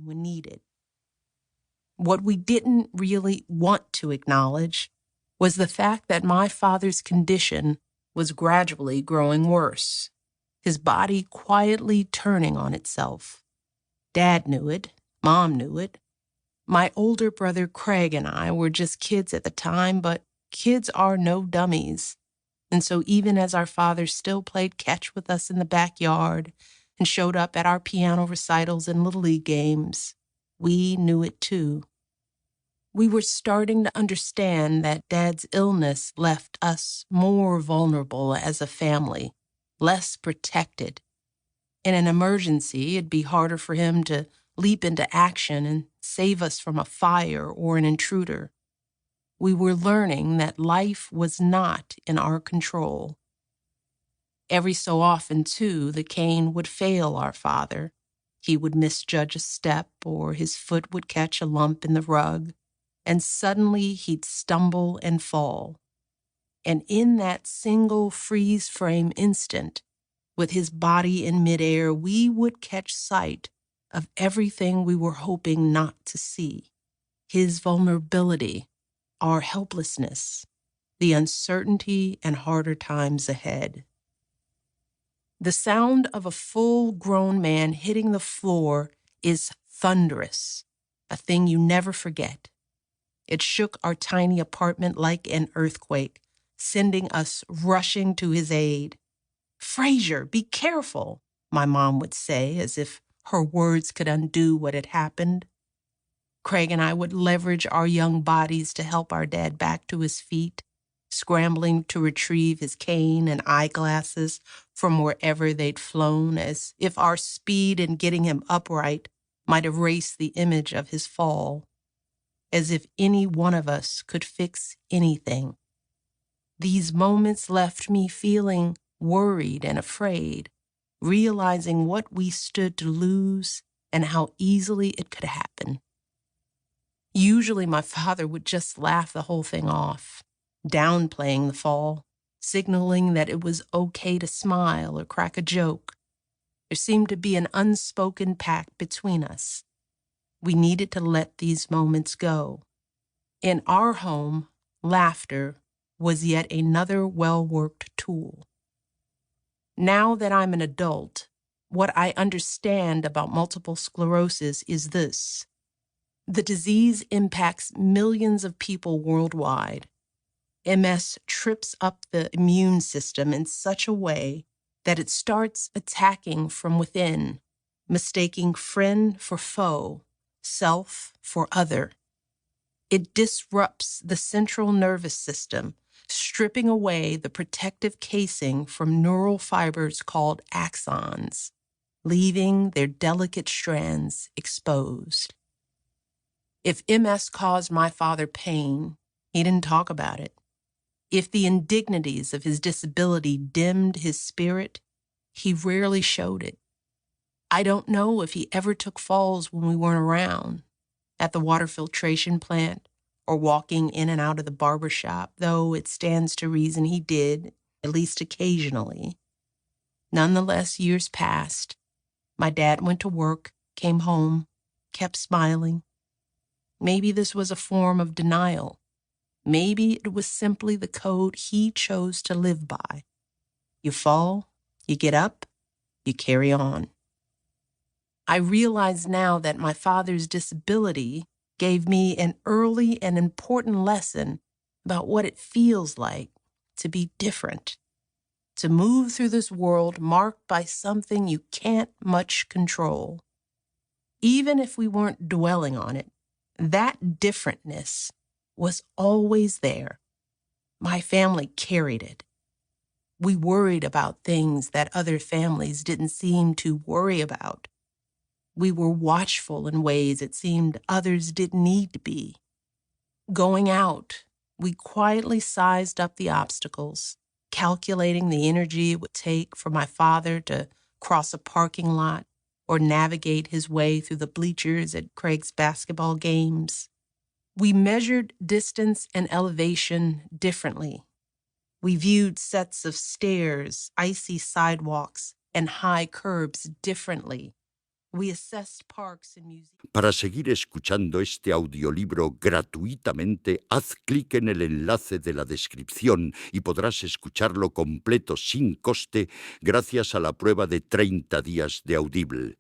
when needed. What we didn't really want to acknowledge was the fact that my father's condition was gradually growing worse, his body quietly turning on itself. Dad knew it, Mom knew it. My older brother Craig and I were just kids at the time, but kids are no dummies. And so even as our father still played catch with us in the backyard and showed up at our piano recitals and Little League games, we knew it too. We were starting to understand that Dad's illness left us more vulnerable as a family, less protected. In an emergency, it'd be harder for him to leap into action and save us from a fire or an intruder. We were learning that life was not in our control. Every so often, too, the cane would fail our father. He would misjudge a step, or his foot would catch a lump in the rug, and suddenly he'd stumble and fall. And in that single freeze-frame instant, with his body in midair, we would catch sight of everything we were hoping not to see. His vulnerability, our helplessness, the uncertainty and harder times ahead. The sound of a full-grown man hitting the floor is thunderous, a thing you never forget. It shook our tiny apartment like an earthquake, sending us rushing to his aid. "Frazier, be careful," my mom would say, as if her words could undo what had happened. Craig and I would leverage our young bodies to help our dad back to his feet, scrambling to retrieve his cane and eyeglasses from wherever they'd flown, as if our speed in getting him upright might erase the image of his fall, as if any one of us could fix anything. These moments left me feeling worried and afraid, realizing what we stood to lose and how easily it could happen. Usually my father would just laugh the whole thing off, downplaying the fall, signaling that it was okay to smile or crack a joke. There seemed to be an unspoken pact between us. We needed to let these moments go. In our home, laughter was yet another well-worked tool. Now that I'm an adult, what I understand about multiple sclerosis is this. The disease impacts millions of people worldwide. MS trips up the immune system in such a way that it starts attacking from within, mistaking friend for foe, self for other. It disrupts the central nervous system, stripping away the protective casing from neural fibers called axons, leaving their delicate strands exposed. If MS caused my father pain, he didn't talk about it. If the indignities of his disability dimmed his spirit, he rarely showed it. I don't know if he ever took falls when we weren't around, at the water filtration plant, or walking in and out of the barber shop, though it stands to reason he did, at least occasionally. Nonetheless, years passed. My dad went to work, came home, kept smiling. Maybe this was a form of denial. Maybe it was simply the code he chose to live by. You fall, you get up, you carry on. I realize now that my father's disability gave me an early and important lesson about what it feels like to be different, to move through this world marked by something you can't much control. Even if we weren't dwelling on it, that differentness was always there. My family carried it. We worried about things that other families didn't seem to worry about. We were watchful in ways it seemed others didn't need to be. Going out, we quietly sized up the obstacles, calculating the energy it would take for my father to cross a parking lot or navigate his way through the bleachers at Craig's basketball games. We measured distance and elevation differently. We viewed sets of stairs, icy sidewalks, and high curbs differently. We assessed parks and museums. Para seguir escuchando este audiolibro gratuitamente, haz clic en el enlace de la descripción y podrás escucharlo completo sin coste gracias a la prueba de 30 días de Audible.